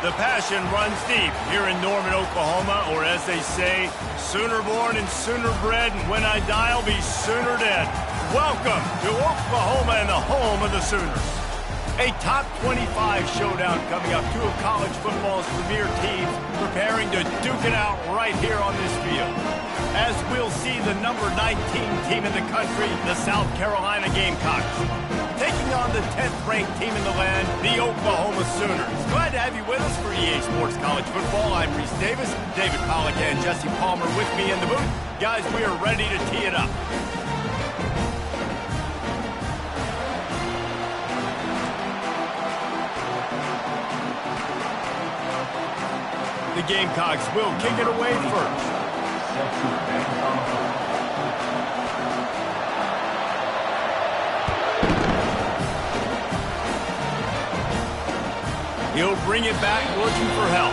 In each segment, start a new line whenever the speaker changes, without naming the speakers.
The passion runs deep here in Norman, Oklahoma, or as they say, sooner born and sooner bred, and when I die, I'll be sooner dead. Welcome to Oklahoma and the home of the Sooners. A top 25 showdown coming up. Two of college football's premier teams preparing to duke it out right here on this field. As we'll see the number 19 team in the country, the South Carolina Gamecocks, taking on the 10th-ranked team in the land, the Oklahoma Sooners. Glad to have you with us for EA Sports College Football. I'm Reese Davis, David Pollack and Jesse Palmer with me in the booth. Guys, we are ready to tee it up. The Gamecocks will kick it away first. He'll bring it back looking for help.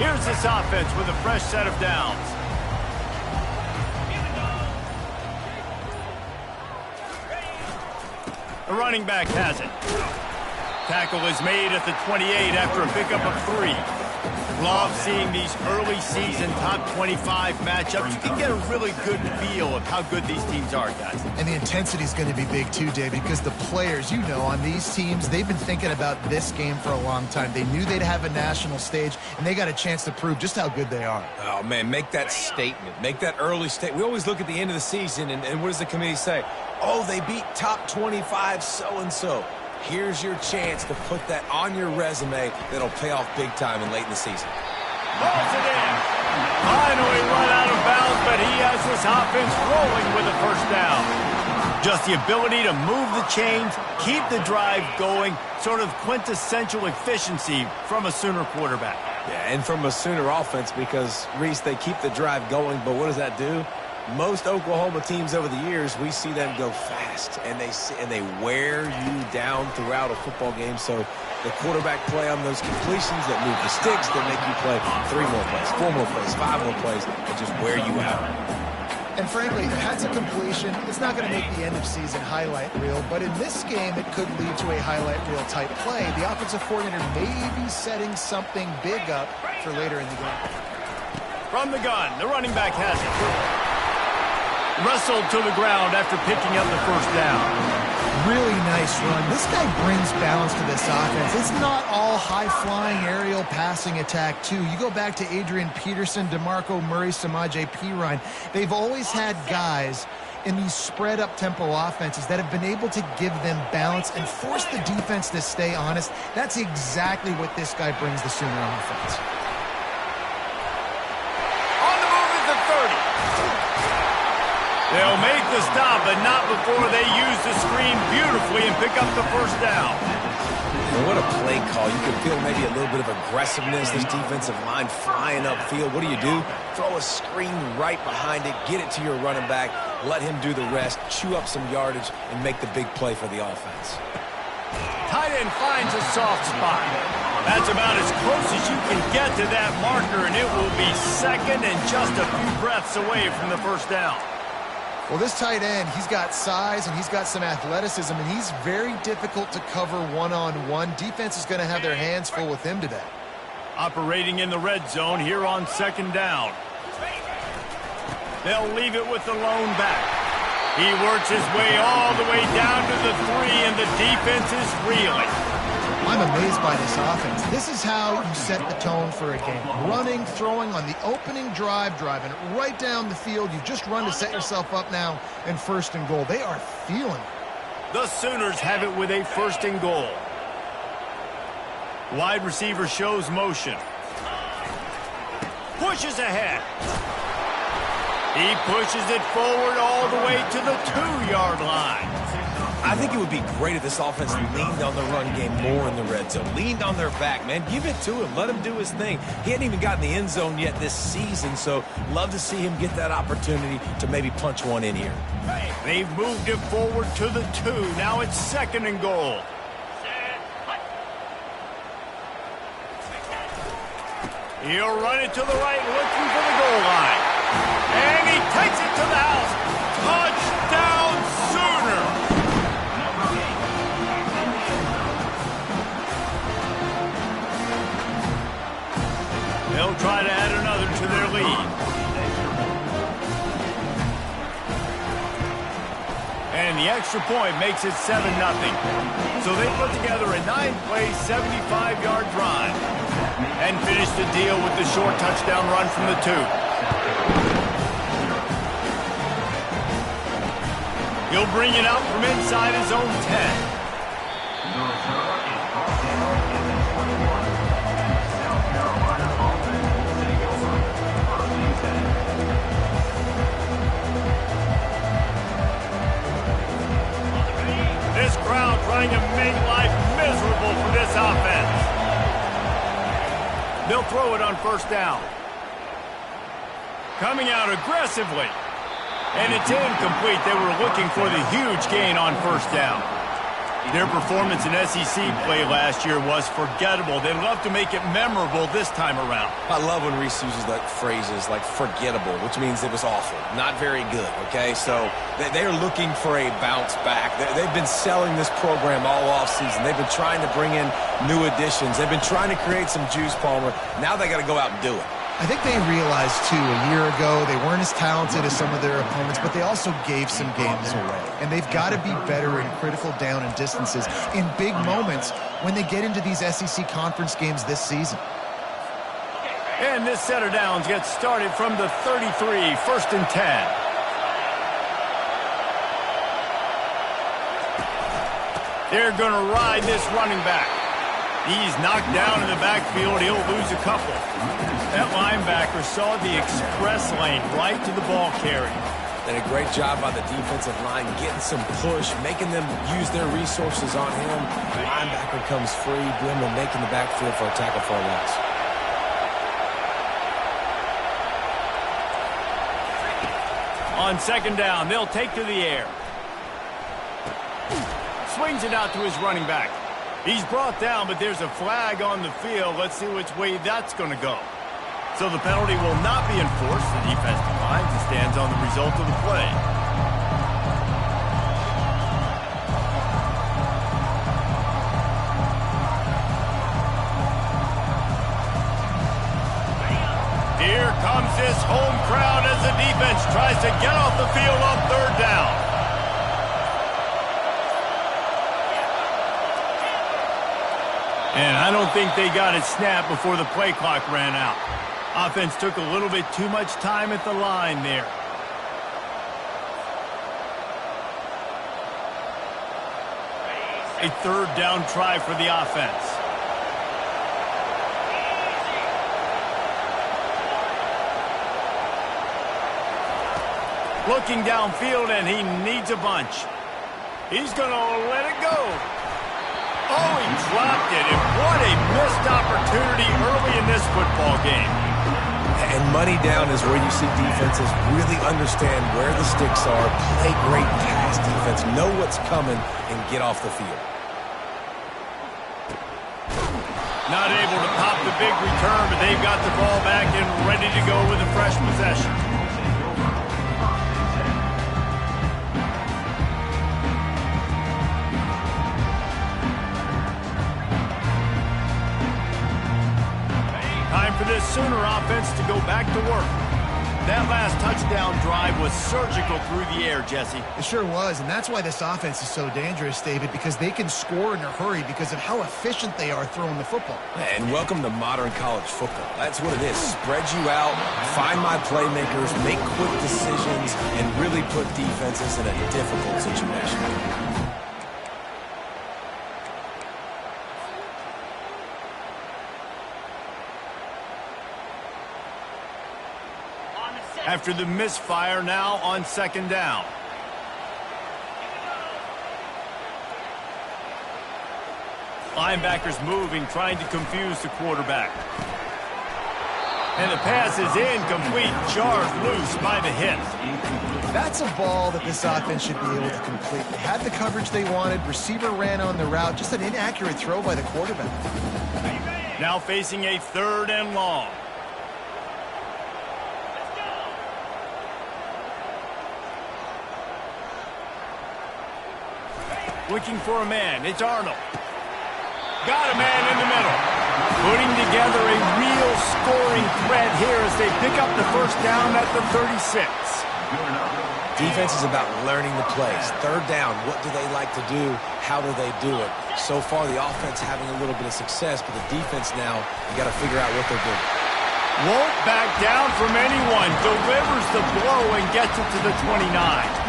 Here's this offense with a fresh set of downs. The running back has it. Tackle is made at the 28 after a pickup of 3. Love seeing these early season top 25 matchups. You can get a really good feel of how good these teams are, guys.
And the intensity is going to be big too, Dave, because the players, you know, on these teams, they've been thinking about this game for a long time. They knew they'd have a national stage, and they got a chance to prove just how good they are.
Oh, man, make that statement. Make that early statement. We always look at the end of the season, and what does the committee say? Oh, they beat top 25 so-and-so. Here's your chance to put that on your resume that'll pay off big time and late in the season.
Balls it in. Finally run out of bounds, but he has this offense rolling with a first down. Just the ability to move the chains, keep the drive going, sort of quintessential efficiency from a Sooner quarterback.
Yeah, and from a Sooner offense because, Reese, they keep the drive going, but what does that do? Most Oklahoma teams over the years, we see them go fast, and they wear you down throughout a football game. So the quarterback play on those completions that move the sticks, that make you play 3 more plays, 4 more plays, 5 more plays, and just wear you out.
And frankly, if that's a completion, it's not going to make the end of season highlight reel, but in this game, it could lead to a highlight reel type play. The offensive coordinator may be setting something big up for later in the game.
From the gun, the running back has it. Wrestled to the ground after picking up the first down.
Really nice run. This guy brings balance to this offense. It's not all high-flying aerial passing attack, too. You go back to Adrian Peterson, DeMarco Murray, Samaje Perine. They've always had guys in these spread-up tempo offenses that have been able to give them balance and force the defense to stay honest. That's exactly what this guy brings the Sooner offense.
They'll make the stop, but not before they use the screen beautifully and pick up the first down.
Well, what a play call. You can feel maybe a little bit of aggressiveness, this defensive line flying upfield. What do? Throw a screen right behind it, get it to your running back, let him do the rest, chew up some yardage, and make the big play for the offense.
Tight end finds a soft spot. That's about as close as you can get to that marker, and it will be second and just a few breaths away from the first down.
Well, this tight end, he's got size and he's got some athleticism, and he's very difficult to cover one-on-one. Defense is going to have their hands full with him today.
Operating in the red zone here on second down. They'll leave it with the lone back. He works his way all the way down to the 3, and the defense is reeling.
I'm amazed by this offense. This is how you set the tone for a game. Running, throwing on the opening drive, driving it right down the field. You've just run to set yourself up now in 1st and goal. They are feeling it.
The Sooners have it with a 1st and goal. Wide receiver shows motion. Pushes ahead. He pushes it forward all the way to the 2-yard line.
I think it would be great if this offense leaned on the run game more in the red zone. Leaned on their back, man. Give it to him. Let him do his thing. He hadn't even gotten the end zone yet this season, so love to see him get that opportunity to maybe punch one in here.
They've moved it forward to the 2. Now it's 2nd and goal. He'll run it to the right, looking for the goal line. And he takes it to the house. Touchdown, Sooner! They'll try to add another to their lead. And the extra point makes it 7-0. So they put together a 9-play, 75-yard drive and finish the deal with the short touchdown run from the 2. He'll bring it out from inside his own 10. This crowd trying to make life miserable for this offense. They'll throw it on 1st down. Coming out aggressively. And it's incomplete. They were looking for the huge gain on 1st down. Their performance in SEC play last year was forgettable. They'd love to make it memorable this time around.
I love when Reese uses that phrases like forgettable, which means it was awful, not very good, okay? So they're looking for a bounce back. They've been selling this program all offseason. They've been trying to bring in new additions. They've been trying to create some juice, Palmer. Now they got to go out and do it.
I think they realized, too, a year ago they weren't as talented as some of their opponents, but they also gave some games away. And they've got to be better in critical down and distances in big moments when they get into these SEC conference games this season.
And this set of downs gets started from the 33, 1st and 10. They're going to ride this running back. He's knocked down in the backfield. He'll lose a couple. That linebacker saw the express lane right to the ball carrier.
Did a great job by the defensive line, getting some push, making them use their resources on him. The linebacker comes free, Brimley making the backfield for a tackle for a loss.
On 2nd down, they'll take to the air. Swings it out to his running back. He's brought down, but there's a flag on the field. Let's see which way that's going to go. So the penalty will not be enforced. The defense declines and stands on the result of the play. Here comes this home crowd as the defense tries to get off the field on 3rd down. And I don't think they got it snapped before the play clock ran out. Offense took a little bit too much time at the line there. A 3rd down try for the offense. Looking downfield, and he needs a bunch. He's going to let it go. Oh, he dropped it, and what a missed opportunity early in this football game.
And money down is where you see defenses really understand where the sticks are, play great pass defense, know what's coming, and get off the field.
Not able to pop the big return, but they've got the ball back and ready to go with a fresh possession. Time for this Sooner offense to go back to work. That last touchdown drive was surgical through the air, Jesse.
It sure was, and that's why this offense is so dangerous, David, because they can score in a hurry because of how efficient they are throwing the football.
And welcome to modern college football. That's what it is. Spread you out, find my playmakers, make quick decisions, and really put defenses in a difficult situation.
After the misfire, now on 2nd down. Linebackers moving, trying to confuse the quarterback. And the pass is incomplete, jarred loose by the hit.
That's a ball that this offense should be able to complete. They had the coverage they wanted. Receiver ran on the route. Just an inaccurate throw by the quarterback.
Now facing a 3rd and long. Looking for a man. It's Arnold. Got a man in the middle. Putting together a real scoring threat here as they pick up the first down at the 36.
Defense is about learning the plays. 3rd down, what do they like to do? How do they do it? So far, the offense having a little bit of success, but the defense now, you got to figure out what they're doing.
Won't back down from anyone. Delivers the blow and gets it to the 29.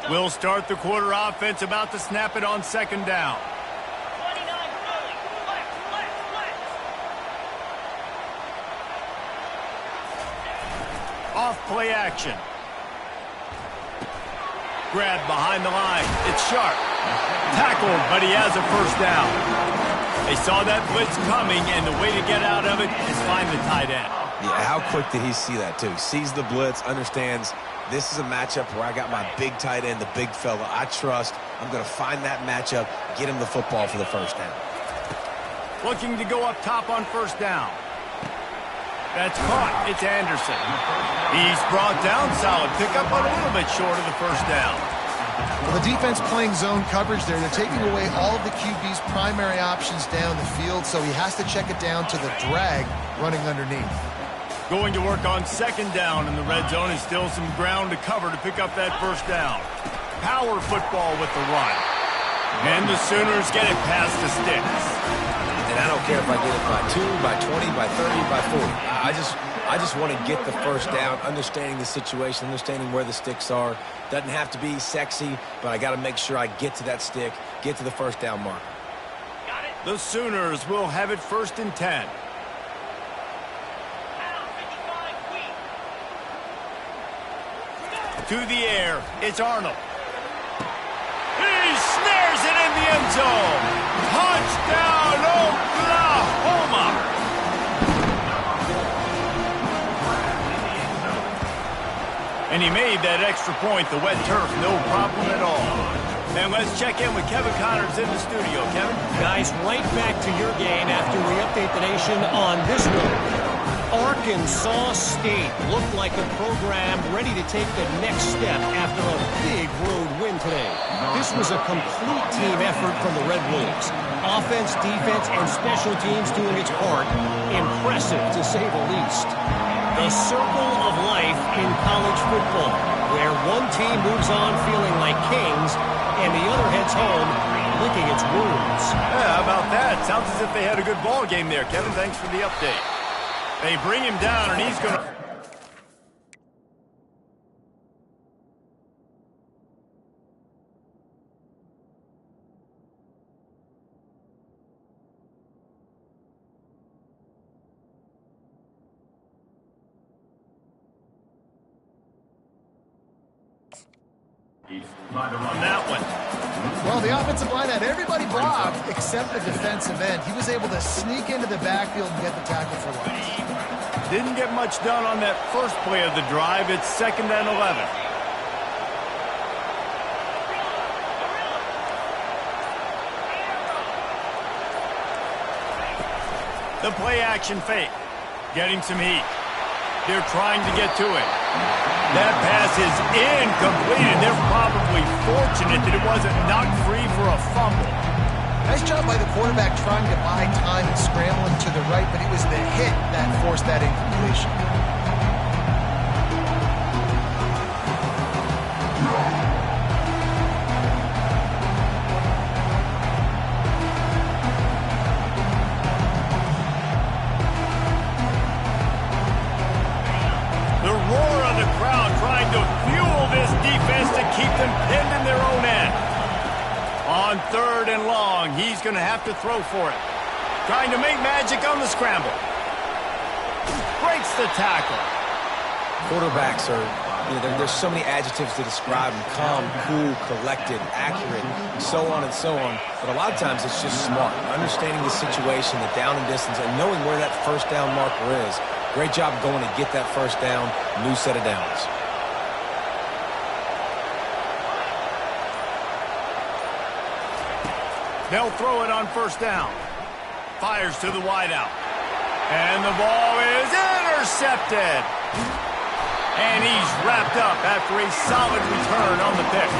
We'll start the quarter offense, about to snap it on 2nd down. Off play action. Grab behind the line. It's Sharp. Tackled, but he has a 1st down. They saw that blitz coming, and the way to get out of it is find the tight end.
Yeah, how quick did he see that, too? Sees the blitz, understands this is a matchup where I got my big tight end, the big fella I trust. I'm going to find that matchup, get him the football for the 1st down.
Looking to go up top on 1st down. That's caught. It's Anderson. He's brought down. Solid pickup, but a little bit short of the 1st down.
Well, the defense playing zone coverage there. They're taking away all of the QB's primary options down the field, so he has to check it down to the drag running underneath.
Going to work on 2nd down in the red zone, and still some ground to cover to pick up that 1st down. Power football with the run. And the Sooners get it past the sticks.
And I don't care if I get it by 2, by 20, by 30, by 40. I just want to get the 1st down, understanding the situation, understanding where the sticks are. Doesn't have to be sexy, but I got to make sure I get to that stick, get to the 1st down mark.
The Sooners will have it 1st and 10. To the air, it's Arnold. He snares it in the end zone. Touchdown, Oklahoma! And he made that extra point, the wet turf, no problem at all. And let's check in with Kevin Connors in the studio. Kevin?
Guys, right back to your game after we update the nation on this one. Arkansas State looked like a program ready to take the next step after a big road win today. This was a complete team effort from the Red Wolves. Offense, defense, and special teams doing its part. Impressive, to say the least. The circle of life in college football, where one team moves on feeling like kings, and the other heads home licking its wounds.
Yeah, how about that? Sounds as if they had a good ball game there, Kevin. Thanks for the update. They bring him down, and he's going to... on that one.
Well, the offensive line had everybody blocked except the defensive end. He was able to sneak into the backfield and get the tackle for loss.
Didn't get much done on that first play of the drive. It's 2nd and 11. The play action fake. Getting some heat. They're trying to get to it. That pass is incomplete, and they're probably fortunate that it wasn't knocked free for a fumble.
Nice job by the quarterback trying to buy time and scrambling to the right, but it was the hit that forced that incompletion.
left and pinned in their own end. On 3rd and long, he's going to have to throw for it. Trying to make magic on the scramble. Breaks the tackle.
Quarterbacks are, there's so many adjectives to describe them. Calm, cool, collected, accurate, so on and so on. But a lot of times it's just smart. Understanding the situation, the down and distance, and knowing where that first down marker is. Great job going to get that first down. New set of downs.
They'll throw it on 1st down. Fires to the wideout. And the ball is intercepted. And he's wrapped up after a solid return on the pick.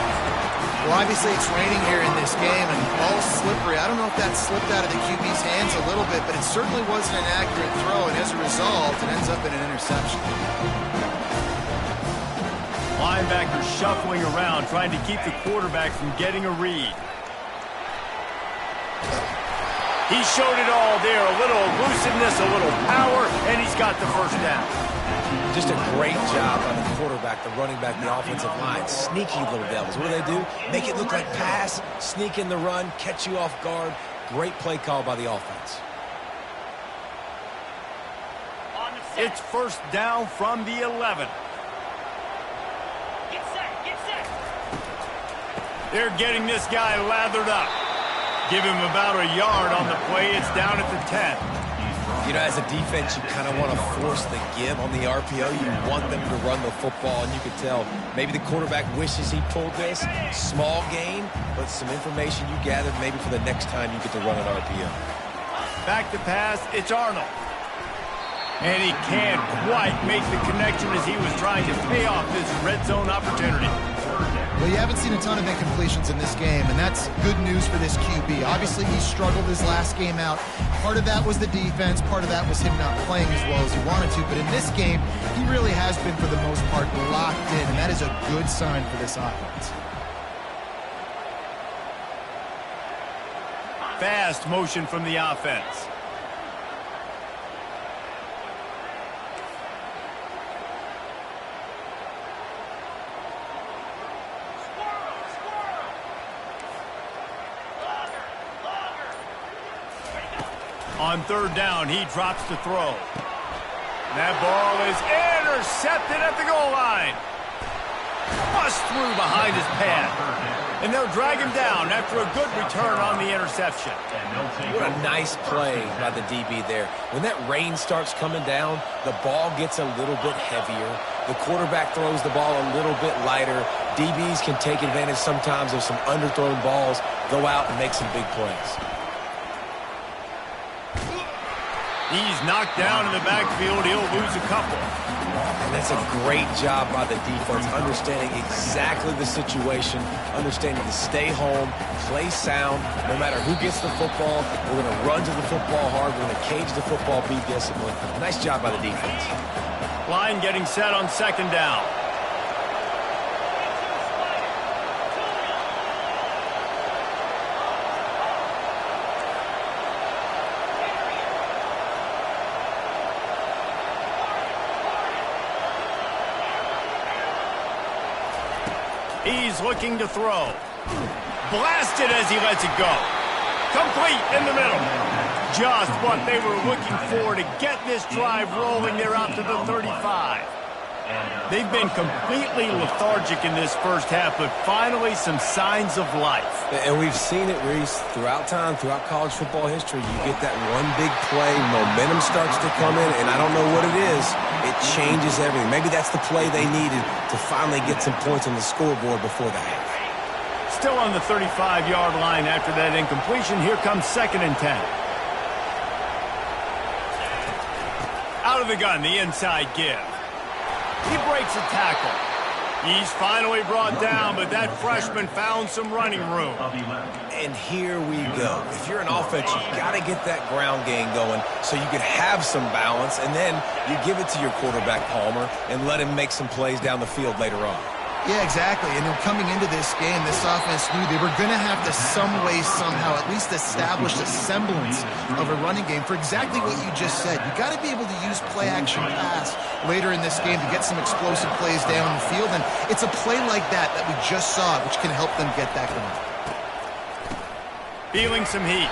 Well, obviously it's raining here in this game, and the ball's slippery. I don't know if that slipped out of the QB's hands a little bit, but it certainly wasn't an accurate throw, and as a result, it ends up in an interception.
Linebacker shuffling around, trying to keep the quarterback from getting a read. He showed it all there, a little elusiveness, a little power, and he's got the first down.
Just a great job by the quarterback, the running back, the offensive line. Sneaky little devils. What do? Make it look like pass, sneak in the run, catch you off guard. Great play call by the offense.
It's 1st down from the 11.
Get set.
They're getting this guy lathered up. Give him about a yard on the play. It's down at the 10.
As a defense, you kind of want to force the give on the RPO. You want them to run the football, and you can tell maybe the quarterback wishes he pulled this. Small gain, but some information you gathered maybe for the next time you get to run an RPO.
Back to pass, it's Arnold. And he can't quite make the connection as he was trying to pay off this red zone opportunity.
Well, you haven't seen a ton of incompletions in this game, and that's good news for this QB. Obviously, he struggled his last game out. Part of that was the defense. Part of that was him not playing as well as he wanted to. But in this game, he really has been, for the most part, locked in, and that is a good sign for this offense.
Fast motion from the offense. On 3rd down, he drops to throw. That ball is intercepted at the goal line. Bust through behind his pad. And they'll drag him down after a good return on the interception.
What a nice play by the DB there. When that rain starts coming down, the ball gets a little bit heavier. The quarterback throws the ball a little bit lighter. DBs can take advantage sometimes of some underthrown balls, go out and make some big plays.
He's knocked down in the backfield. He'll lose a couple.
And that's a great job by the defense, understanding exactly the situation, understanding to stay home, play sound. No matter who gets the football, we're going to run to the football hard. We're going to cage the football, be disciplined. Nice job by the defense.
Line getting set on 2nd down. He's looking to throw. Blasted as he lets it go. Complete in the middle. Just what they were looking for to get this drive rolling. They're out to the 35. They've been completely lethargic in this first half, but finally some signs of life.
And we've seen it, Reese, throughout time, throughout college football history. You get that one big play, momentum starts to come in, and I don't know what it is. It changes everything. Maybe that's the play they needed to finally get some points on the scoreboard before the half.
Still on the 35-yard line after that incompletion. Here comes 2nd and 10. Out of the gun, the inside give. He breaks a tackle. He's finally brought down, but that freshman found some running room.
And here we go. If you're an offense, you've got to get that ground game going so you can have some balance, and then you give it to your quarterback, Palmer, and let him make some plays down the field later on.
Yeah, exactly. And coming into this game, this offense knew they were going to have to some way, somehow, at least establish a semblance of a running game for exactly what you just said. You got to be able to use play-action pass later in this game to get some explosive plays down the field. And it's a play like that we just saw, which can help them get that going.
Feeling some heat.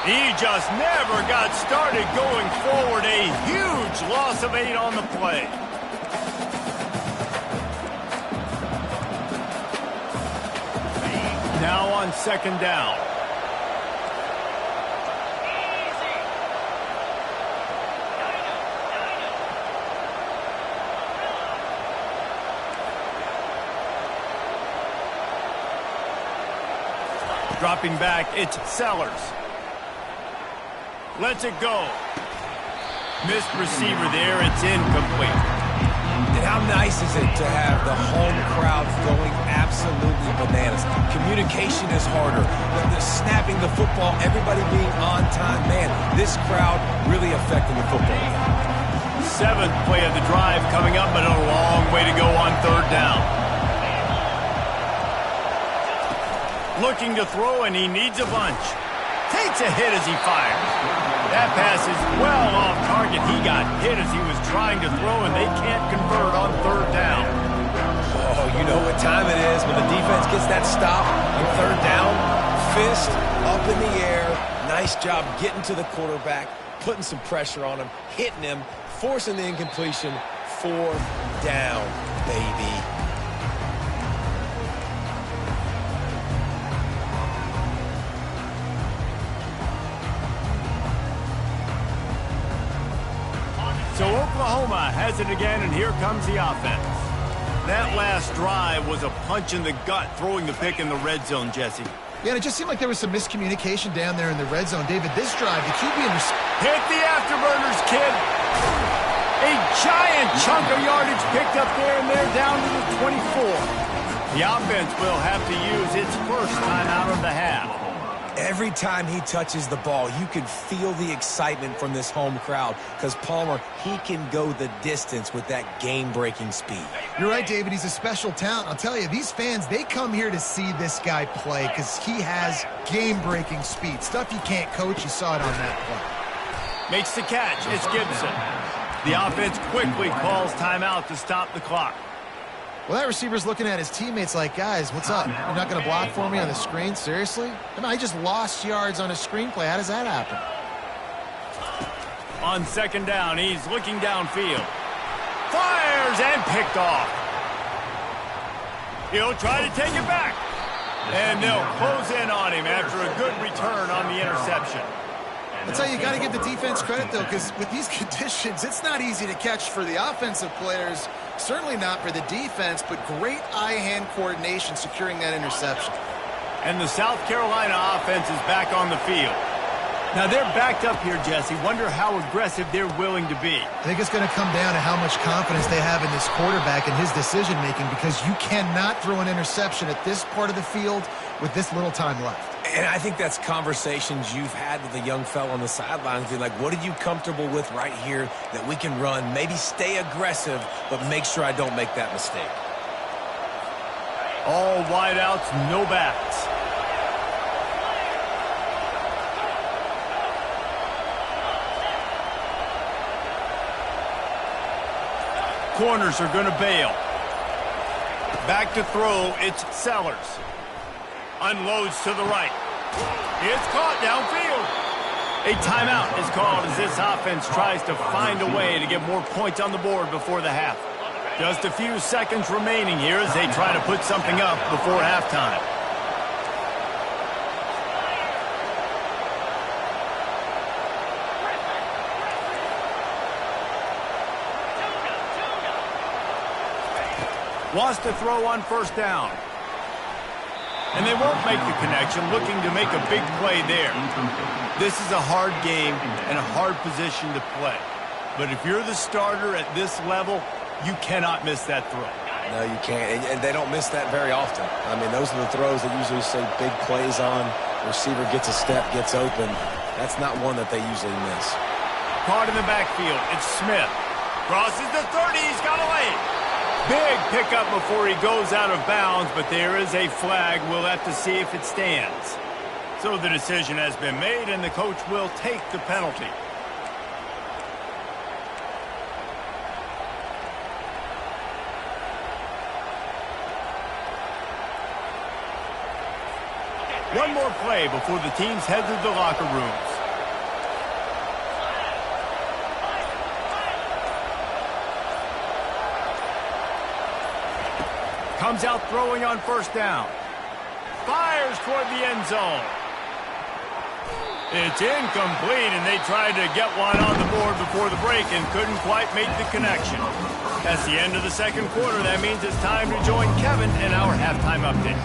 He just never got started going forward. A huge loss of 8 on the play. Now on second down. Dropping back, it's Sellers. Lets it go. Missed receiver there, it's incomplete.
And how nice is it to have the home crowd going absolutely bananas? Communication is harder. The snapping the football, everybody being on time. Man, this crowd really affecting the football.
7th play of the drive coming up, but a long way to go on third down. Looking to throw, and he needs a bunch. Takes a hit as he fires. That pass is well off target. He got hit as he was trying to throw, and they can't convert on third down.
Oh, you know what time it is when the defense gets that stop on third down. Fist up in the air. Nice job getting to the quarterback, putting some pressure on him, hitting him, forcing the incompletion. 4th down, baby.
So Oklahoma has it again, and here comes the offense. That last drive was a punch in the gut, throwing the pick in the red zone, Jesse.
Yeah, and it just seemed like there was some miscommunication down there in the red zone. David, this drive, the QB
hit the afterburners, kid. A giant chunk of yardage picked up there, and they're down to the 24. The offense will have to use its first time out of the half.
Every time he touches the ball, you can feel the excitement from this home crowd because Palmer, he can go the distance with that game-breaking speed.
You're right, David. He's a special talent. I'll tell you, these fans, they come here to see this guy play because he has game-breaking speed. Stuff you can't coach. You saw it on that play.
Makes the catch. It's Gibson. The offense quickly calls timeout to stop the clock.
Well, that receiver's looking at his teammates like, guys, what's up? You're not going to block for me on the screen? Seriously? I mean, I just lost yards on a screenplay. How does that happen?
On second down, he's looking downfield. Fires and picked off. He'll try to take it back. And they'll close in on him after a good return on the interception.
I'll tell you, you got to give the defense credit, though, because with these conditions, it's not easy to catch for the offensive players. Certainly not for the defense, but great eye-hand coordination securing that interception.
And the South Carolina offense is back on the field. Now, they're backed up here, Jesse. Wonder how aggressive they're willing to be.
I think it's going to come down to how much confidence they have in this quarterback and his decision-making, because you cannot throw an interception at this part of the field with this little time left.
And I think that's conversations you've had with a young fella on the sidelines. Being like, what are you comfortable with right here that we can run? Maybe stay aggressive, but make sure I don't make that mistake.
All wideouts, no backs. Corners are going to bail. Back to throw, it's Sellers. Unloads to the right. It's caught downfield. A timeout is called as this offense tries to find a way to get more points on the board before the half. Just a few seconds remaining here as they try to put something up before halftime. Wants to throw on first down. And they won't make the connection, looking to make a big play there. This is a hard game and a hard position to play. But if you're the starter at this level, you cannot miss that throw.
No, you can't. And they don't miss that very often. I mean, those are the throws that usually say big plays on. Receiver gets a step, gets open. That's not one that they usually miss.
Caught in the backfield. It's Smith. Crosses the 30. He's got a lane. Big pickup before he goes out of bounds, but there is a flag. We'll have to see if it stands. So the decision has been made, and the coach will take the penalty. One more play before the teams head to the locker rooms. Comes out throwing on first down. Fires toward the end zone. It's incomplete, and they tried to get one on the board before the break and couldn't quite make the connection. That's the end of the second quarter. That means it's time to join Kevin in our halftime update.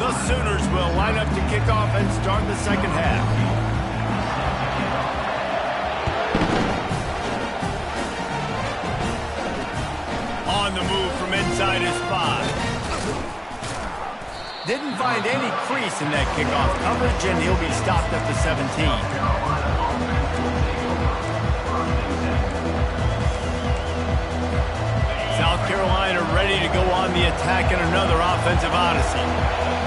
The Sooners will line up to kick off and start the second half. On the move from inside his 5. Didn't find any crease in that kickoff coverage, and he'll be stopped at the 17. South Carolina ready to go on the attack in another offensive odyssey.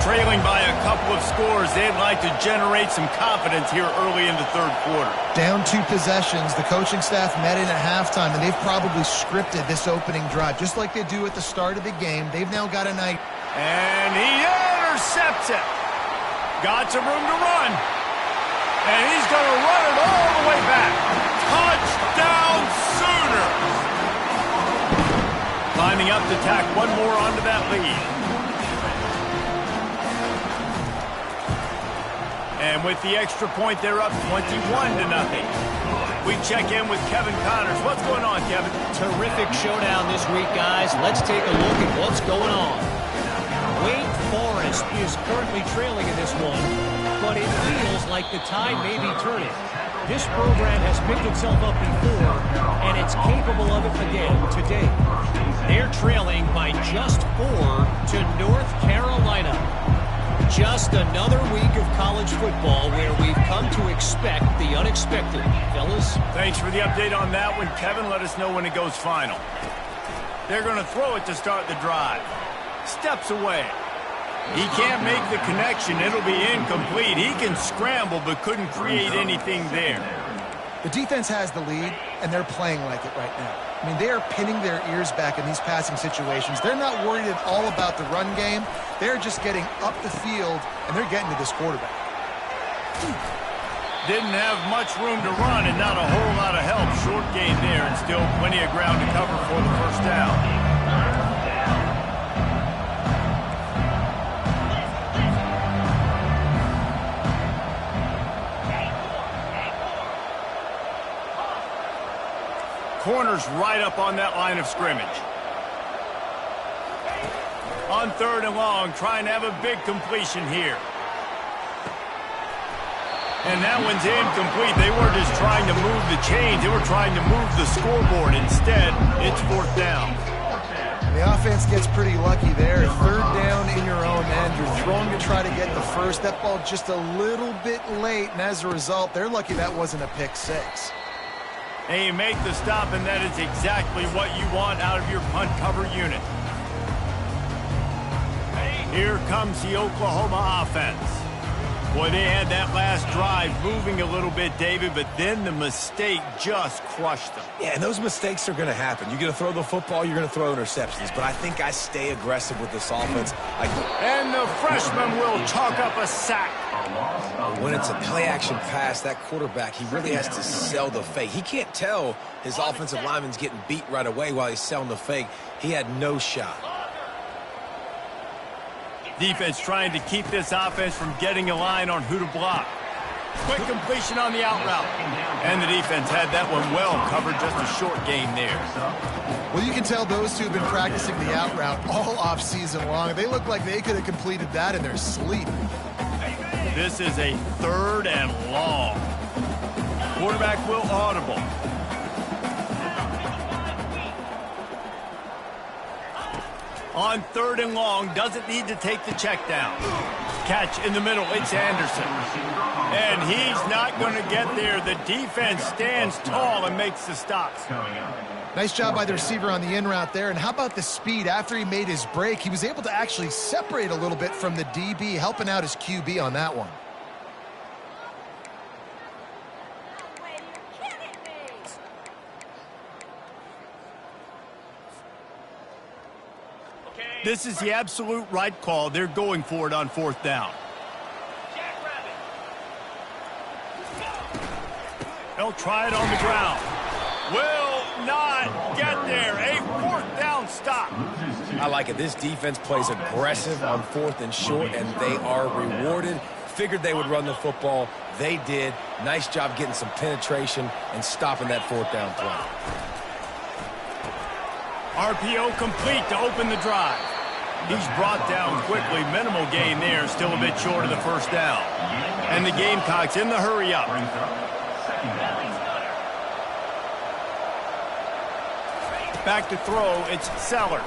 Trailing by a couple of scores, they'd like to generate some confidence here early in the third quarter.
Down 2 possessions, the coaching staff met in at halftime, and they've probably scripted this opening drive. Just like they do at the start of the game, they've now got a night.
And he intercepts it. Got some room to run. And he's going to run it all the way back. Touchdown Sooners. Lining up to tack one more onto that lead. And with the extra point, they're up 21-0. We check in with Kevin Connors. What's going on, Kevin?
Terrific showdown this week, guys. Let's take a look at what's going on. Wake Forest is currently trailing in this one, but it feels like the tide may be turning. This program has picked itself up before, and it's capable of it again today. They're trailing by just 4 to North Carolina. Just another week of college football where we've come to expect the unexpected. Fellas?
Thanks for the update on that one, Kevin. Let us know when it goes final. They're going to throw it to start the drive. Steps away. He can't make the connection. It'll be incomplete. He can scramble but couldn't create anything there.
The defense has the lead, and they're playing like it right now. I mean, they are pinning their ears back in these passing situations. They're not worried at all about the run game. They're just getting up the field, and they're getting to this quarterback.
Didn't have much room to run and not a whole lot of help. Short gain there and still plenty of ground to cover for the first down. Corners right up on that line of scrimmage. On 3rd and long, trying to have a big completion here. And that one's incomplete. They weren't just trying to move the chains. They were trying to move the scoreboard. Instead, it's 4th down.
The offense gets pretty lucky there. 3rd down in your own end. You're throwing to try to get the first. That ball just a little bit late, and as a result, they're lucky that wasn't a pick 6.
And you make the stop, and that is exactly what you want out of your punt cover unit. Here comes the Oklahoma offense. Boy, they had that last drive moving a little bit, David, but then the mistake just crushed them.
Yeah, and those mistakes are going to happen. You're going to throw the football, you're going to throw interceptions. But I think I stay aggressive with this offense.
And the freshman will chalk up a sack.
When it's a play-action pass, that quarterback, he really has to sell the fake. He can't tell his offensive lineman's getting beat right away while he's selling the fake. He had no shot.
Defense trying to keep this offense from getting a line on who to block. Quick completion on the out route. And the defense had that one well covered, just a short gain there.
Well, you can tell those two have been practicing the out route all off season long. They look like they could have completed that in their sleep.
This is a 3rd and long. Quarterback will audible. On 3rd and long, doesn't need to take the check down. Catch in the middle, it's Anderson. And he's not going to get there. The defense stands tall and makes the stops.
Nice job by the receiver on the in route there. And how about the speed? After he made his break, he was able to actually separate a little bit from the DB, helping out his QB on that one.
This is the absolute right call. They're going for it on 4th down. They'll try it on the ground. Will not get there. A 4th down stop.
I like it. This defense plays aggressive on 4th and short, and they are rewarded. Figured they would run the football. They did. Nice job getting some penetration and stopping that 4th down play.
RPO complete to open the drive. He's brought down quickly. Minimal gain there. Still a bit short of the 1st down. And the Gamecocks in the hurry up. Back to throw. It's Sellers.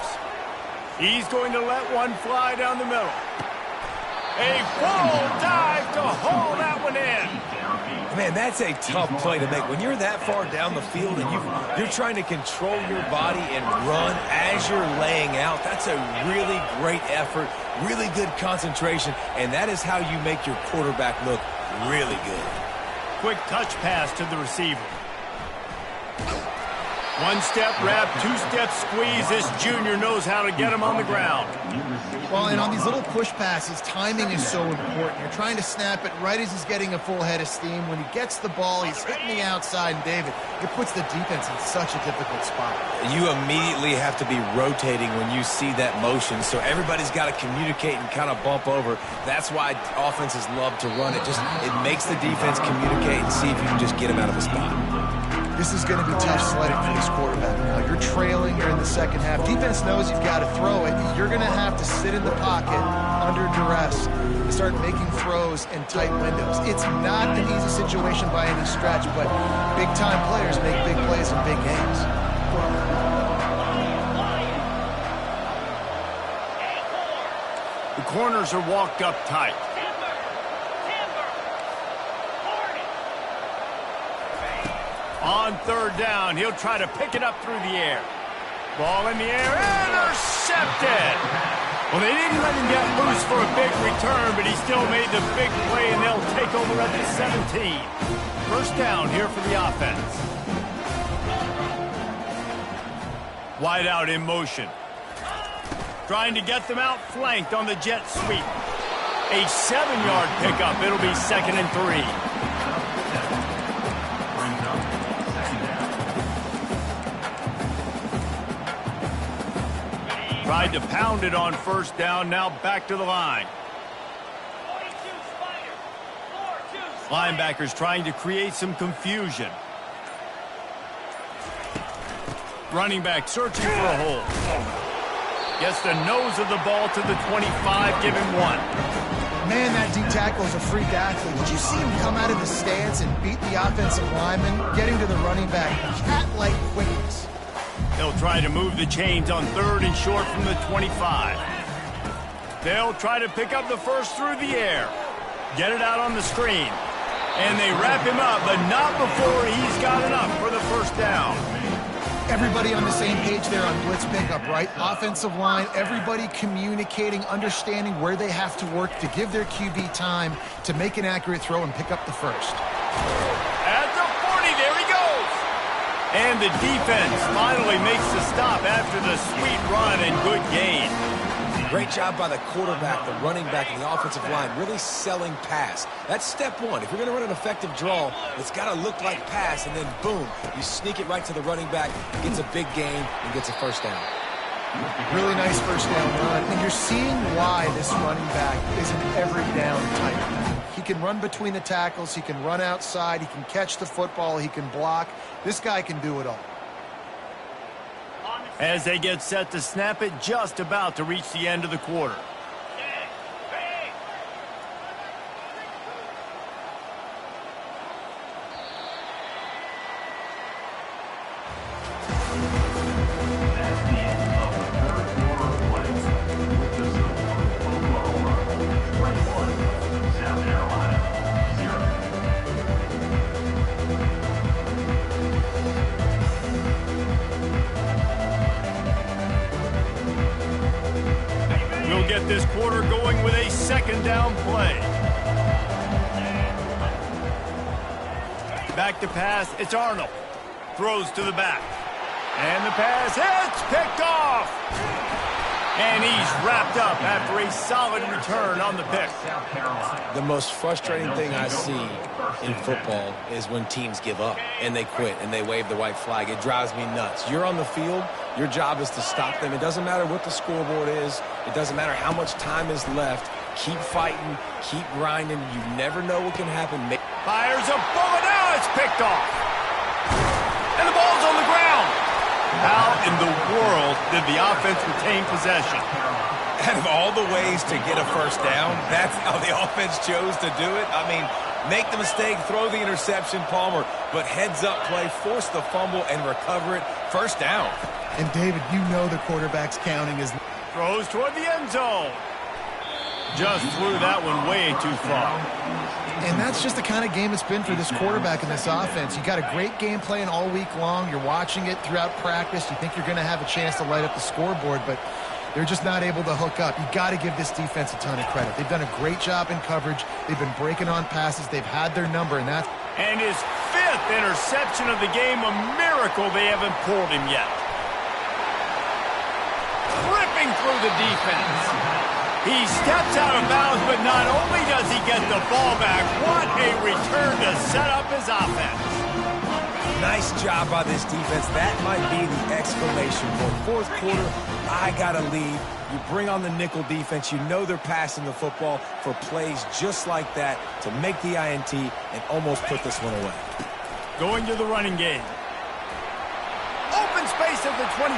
He's going to let one fly down the middle. A full dive to haul that one in.
Man, that's a tough play to make. When you're that far down the field and you're trying to control your body and run as you're laying out, that's a really great effort, really good concentration, and that is how you make your quarterback look really good.
Quick touch pass to the receiver. 1-step wrap, 2-step squeeze. This junior knows how to get him on the ground.
Well, and on these little push passes, timing is so important. You're trying to snap it right as he's getting a full head of steam. When he gets the ball, he's hitting the outside, and David, it puts the defense in such a difficult spot.
You immediately have to be rotating when you see that motion, so everybody's got to communicate and kind of bump over. That's why offenses love to run it. It makes the defense communicate and see if you can just get him out of a spot.
This is going to be tough sledding for this quarterback. You're trailing, you're in the second half. Defense knows you've got to throw it. You're going to have to sit in the pocket under duress and start making throws in tight windows. It's not an easy situation by any stretch, but big-time players make big plays in big games.
The corners are walked up tight. On 3rd down, he'll try to pick it up through the air. Ball in the air, intercepted! Well, they didn't let him get loose for a big return, but he still made the big play, and they'll take over at the 17. 1st down here for the offense. Wide out in motion. Trying to get them out flanked on the jet sweep. A 7-yard pickup. It'll be 2nd and 3. Tried to pound it on 1st down, now back to the line. Linebackers trying to create some confusion. Running back searching for a hole. Gets the nose of the ball to the 25, give him 1.
Man, that D-tackle is a freak athlete. Did you see him come out of the stance and beat the offensive lineman, getting to the running back? Cat-like quickness.
They'll try to move the chains on 3rd and short from the 25. They'll try to pick up the 1st through the air. Get it out on the screen. And they wrap him up, but not before he's got enough for the 1st down.
Everybody on the same page there on blitz pickup, right? Offensive line, everybody communicating, understanding where they have to work to give their QB time to make an accurate throw and pick up the 1st.
At the 40, there he goes. And the defense finally makes the stop after the sweet run and good gain.
Great job by the quarterback, the running back, and the offensive line, really selling pass. That's step one. If you're going to run an effective draw, it's got to look like pass, and then boom, you sneak it right to the running back, gets a big gain, and gets a 1st down.
Really nice 1st down run, and you're seeing why this running back is an every down type. He can run between the tackles, he can run outside, he can catch the football, he can block. This guy can do it all.
As they get set to snap it, just about to reach the end of the quarter. down play. Back to pass, it's Arnold. Throws to the back. And the pass hits, picked off. And he's wrapped up after a solid return on the pick.
The most frustrating thing I see in football is when teams give up and they quit and they wave the white flag. It drives me nuts. You're on the field. Your job is to stop them. It doesn't matter what the scoreboard is. It doesn't matter how much time is left. Keep fighting. Keep grinding. You never know what can happen.
Fires a bullet. Now it's picked off. And the ball's on the ground. How in the world did the offense retain possession?
Out of all the ways to get a first down, that's how the offense chose to do it. I mean, make the mistake, throw the interception, Palmer, but heads-up play, force the fumble, and recover it. First down.
And, David, you know the quarterback's counting is...
Throws toward the end zone. Just threw that one way too far.
And that's just the kind of game it's been for this quarterback in this offense. You got a great game plan all week long. You're watching it throughout practice. You think you're going to have a chance to light up the scoreboard, but they're just not able to hook up. You got to give this defense a ton of credit. They've done a great job in coverage. They've been breaking on passes. They've had their number, and that's...
And his 5th interception of the game, a miracle they haven't pulled him yet. Ripping through the defense. He steps out of bounds, but not only does he get the ball back, what a return to set up his offense.
Nice job by this defense. That might be the exclamation point. Fourth quarter, I got to lead. You bring on the nickel defense. You know they're passing the football for plays just like that to make the INT and almost put this one away.
Going to the running game. Open space at the 25.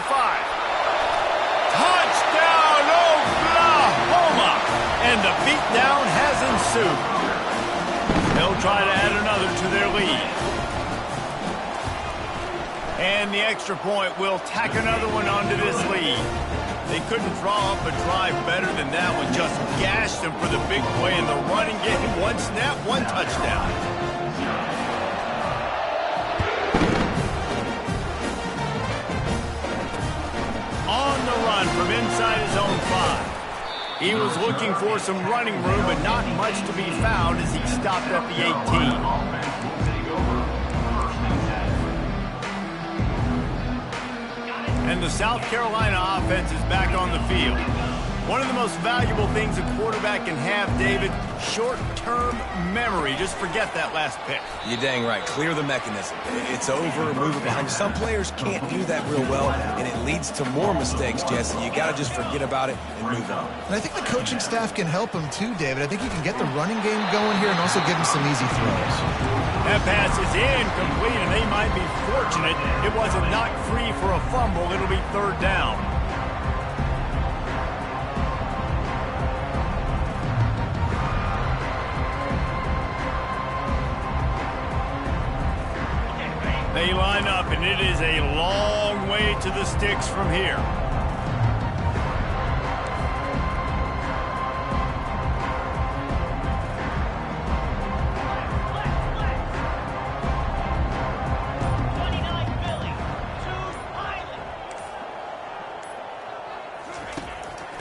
Touchdown, Oklahoma! And the beatdown has ensued. They'll try to add another to their lead. And the extra point will tack another one onto this lead. They couldn't draw up a drive better than that one. Just gashed them for the big play in the running game. One snap, one touchdown. On the run from inside his own 5. He was looking for some running room, but not much to be found as he stopped at the 18. And the South Carolina offense is back on the field. One of the most valuable things a quarterback can have, David, short-term memory. Just forget that last pick.
You're dang right. Clear the mechanism. It's over, move it behind you. Some players can't do that real well, and it leads to more mistakes, Jesse. You got to just forget about it and move on.
And I think the coaching staff can help him too, David. I think he can get the running game going here and also give him some easy throws.
That pass is incomplete, and they might be fortunate it wasn't knocked free for a fumble. It'll be 3rd down. They line up, and it is a long way to the sticks from here.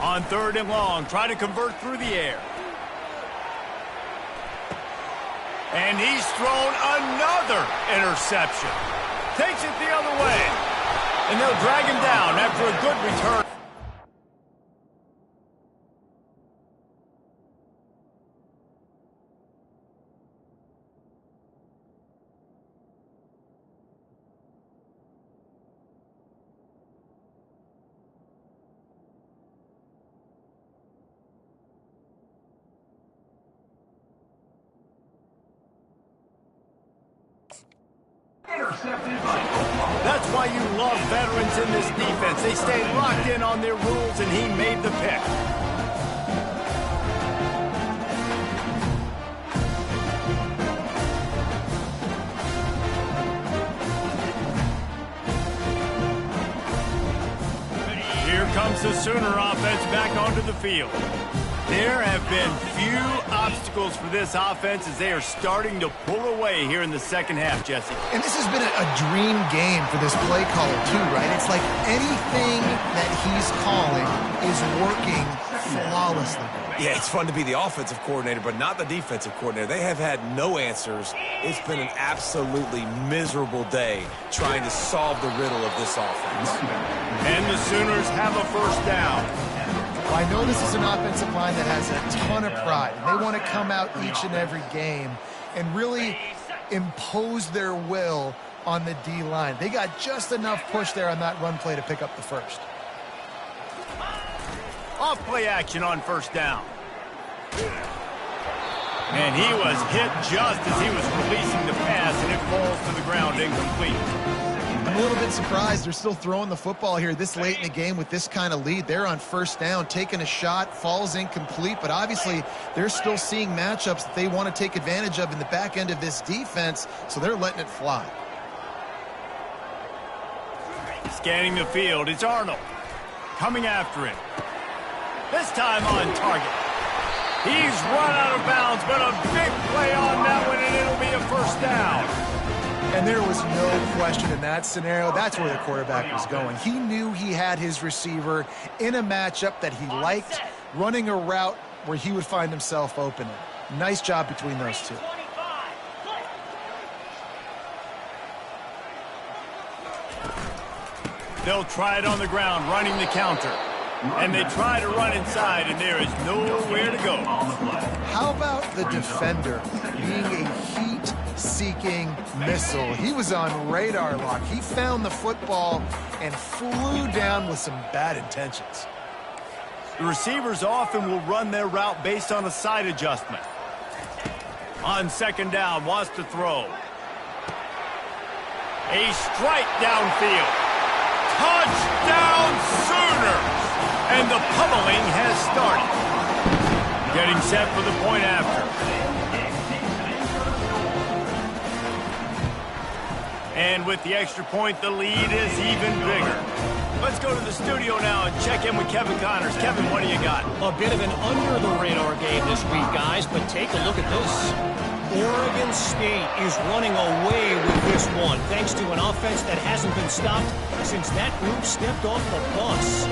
On 3rd and long, try to convert through the air. And he's thrown another interception. Takes it the other way. And they'll drag him down after a good return. That's why you love veterans in this defense. They stay locked in on their rules, and he made the pick. Here comes the Sooner offense back onto the field. There have been few obstacles for this offense as they are starting to pull away here in the second half, Jesse.
And this has been a dream game for this play caller, too, right? It's like anything that he's calling is working flawlessly.
Yeah, it's fun to be the offensive coordinator, but not the defensive coordinator. They have had no answers. It's been an absolutely miserable day trying to solve the riddle of this offense.
And the Sooners have a first down.
Well, I know this is an offensive line that has a ton of pride. They want to come out each and every game and really impose their will on the D-line. They got just enough push there on that run play to pick up the first.
Off play action on first down. And he was hit just as he was releasing the pass, and it falls to the ground incomplete.
I'm a little bit surprised they're still throwing the football here this late in the game with this kind of lead. They're on first down, taking a shot, falls incomplete, but obviously they're still seeing matchups that they want to take advantage of in the back end of this defense, so they're letting it fly.
Scanning the field, it's Arnold. Coming after him. This time on target. He's run out of bounds, but a big play on that one, and it'll be a first down.
And there was no question in that scenario. That's where the quarterback was going. He knew he had his receiver in a matchup that he liked, running a route where he would find himself open. Nice job between those two.
They'll try it on the ground, running the counter. And they try to run inside, and there is nowhere to go.
How about the defender being a heat-seeking missile? He was on radar lock. He found the football and flew down with some bad intentions.
The receivers often will run their route based on a side adjustment. On second down, wants to throw. A strike downfield. Touchdown Sooners! And the pummeling has started. Getting set for the point after. And with the extra point, the lead is even bigger. Let's go to the studio now and check in with Kevin Connors. Kevin, what do you got?
A bit of an under-the-radar game this week, guys, but take a look at this. Oregon State is running away with this one, thanks to an offense that hasn't been stopped since that group stepped off the bus.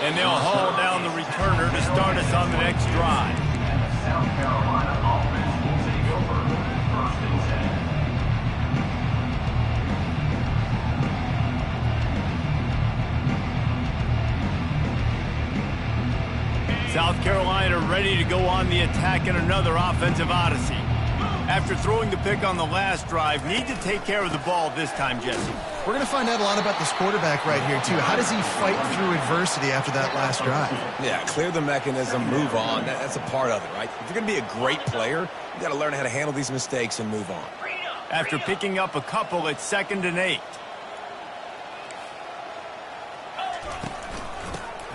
And they'll haul down the returner to start us on the next drive. South Carolina offense will take over first and 10. South Carolina ready to go on the attack in another offensive odyssey. After throwing the pick on the last drive, need to take care of the ball this time, Jesse.
We're going to find out a lot about this quarterback right here, too. How does he fight through adversity after that last drive?
Yeah, clear the mechanism, move on. That's a part of it, right? If you're going to be a great player, you got to learn how to handle these mistakes and move on.
After picking up a couple, it's 2nd and 8.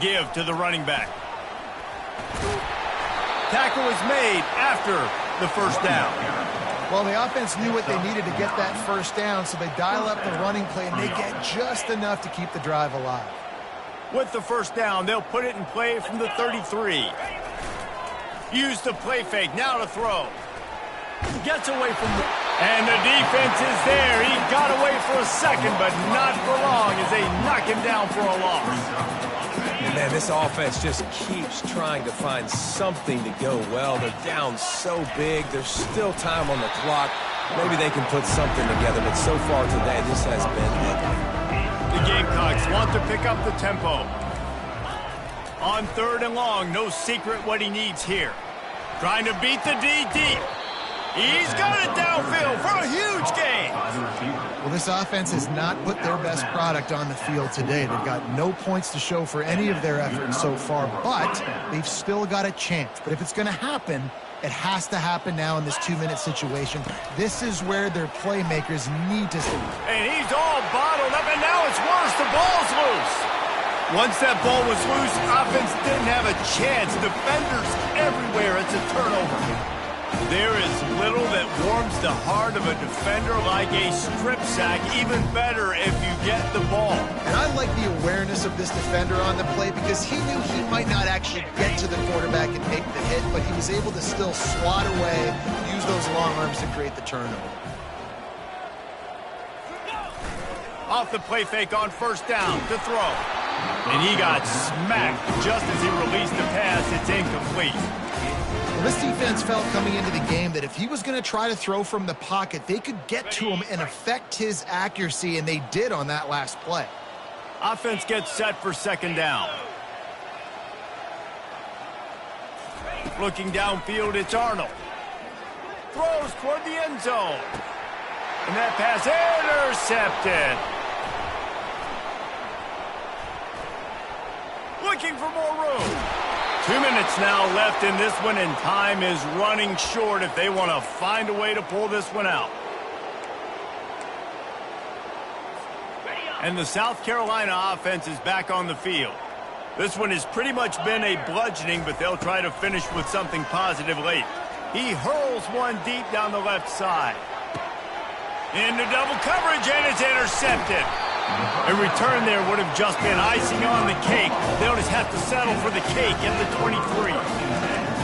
Give to the running back. Tackle is made after the first down.
Well, the offense knew what they needed to get that first down, so they dial up the running play, and they get just enough to keep the drive alive.
With the first down, they'll put it in play from the 33. Use the play fake, now to throw. Gets away from the... And the defense is there. He got away for a second, but not for long as they knock him down for a loss.
Man, this offense just keeps trying to find something to go well. They're down so big. There's still time on the clock. Maybe they can put something together, but so far today, this has been ugly.
The Gamecocks want to pick up the tempo. On 3rd and long, no secret what he needs here. Trying to beat the D deep. He's got it downfield for a huge gain.
Well, this offense has not put their best product on the field today. They've got no points to show for any of their efforts so far, but they've still got a chance. But if it's going to happen, it has to happen now in this 2-minute situation. This is where their playmakers need to see.
And he's all bottled up, and now it's worse. The ball's loose. Once that ball was loose, offense didn't have a chance. Defenders everywhere. It's a turnover. There is little that warms the heart of a defender like a strip sack. Even better if you get the ball.
And I like the awareness of this defender on the play because he knew he might not actually get to the quarterback and make the hit, but he was able to still swat away, use those long arms to create the turnover.
Off the play fake on first down to throw. And he got smacked just as he released the pass. It's incomplete.
Well, this defense felt coming into the game that if he was going to try to throw from the pocket, they could get to him and affect his accuracy, and they did on that last play.
Offense gets set for second down. Looking downfield, it's Arnold. Throws toward the end zone. And that pass intercepted. Looking for more room. 2 minutes now left in this one, and time is running short if they want to find a way to pull this one out. And the South Carolina offense is back on the field. This one has pretty much been a bludgeoning, but they'll try to finish with something positive late. He hurls one deep down the left side. Into double coverage, and it's intercepted. A return there would have just been icing on the cake. They'll just have to settle for the cake at the 23.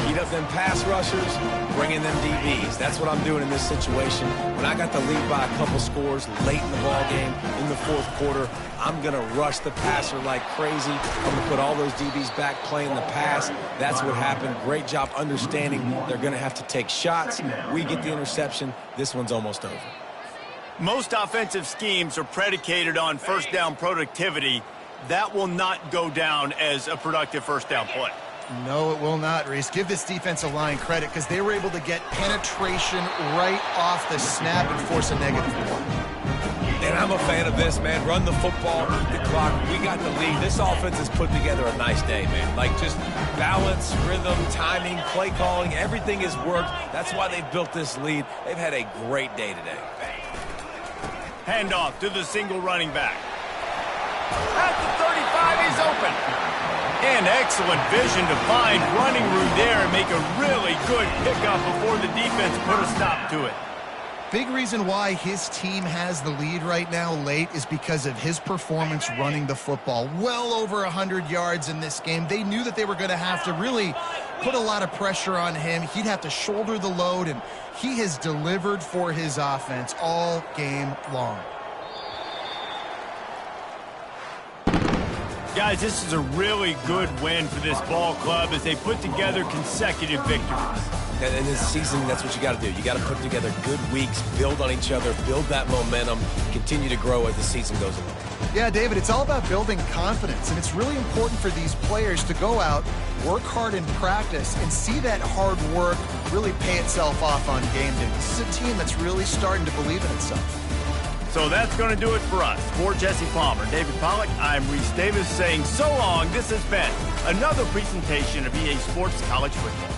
Heat up them pass rushers, bring in them DBs. That's what I'm doing in this situation. When I got the lead by a couple scores late in the ball game, in the fourth quarter, I'm going to rush the passer like crazy. I'm going to put all those DBs back playing the pass. That's what happened. Great job understanding they're going to have to take shots. We get the interception. This one's almost over.
Most offensive schemes are predicated on first down productivity. That will not go down as a productive first down play.
No, it will not, Reese. Give this defensive line credit because they were able to get penetration right off the snap and force a negative play.
And I'm a fan of this, man. Run the football, eat the clock. We got the lead. This offense has put together a nice day, man. Like just balance, rhythm, timing, play calling, everything has worked. That's why they've built this lead. They've had a great day today.
Handoff to the single running back. At the 35, he's open. And excellent vision to find running room there and make a really good pickup before the defense put a stop to it.
Big reason why his team has the lead right now late is because of his performance running the football. Well over 100 yards in this game. They knew that they were going to have to really put a lot of pressure on him. He'd have to shoulder the load, and he has delivered for his offense all game long.
Guys, this is a really good win for this ball club as they put together consecutive victories.
And in this season, that's what you got to do. You got to put together good weeks, build on each other, build that momentum, continue to grow as the season goes along.
Yeah, David, it's all about building confidence, and it's really important for these players to go out, work hard in practice, and see that hard work really pay itself off on game day. This is a team that's really starting to believe in itself.
So that's going to do it for us. For Jesse Palmer, David Pollack, I'm Reese Davis saying so long. This has been another presentation of EA Sports College Football.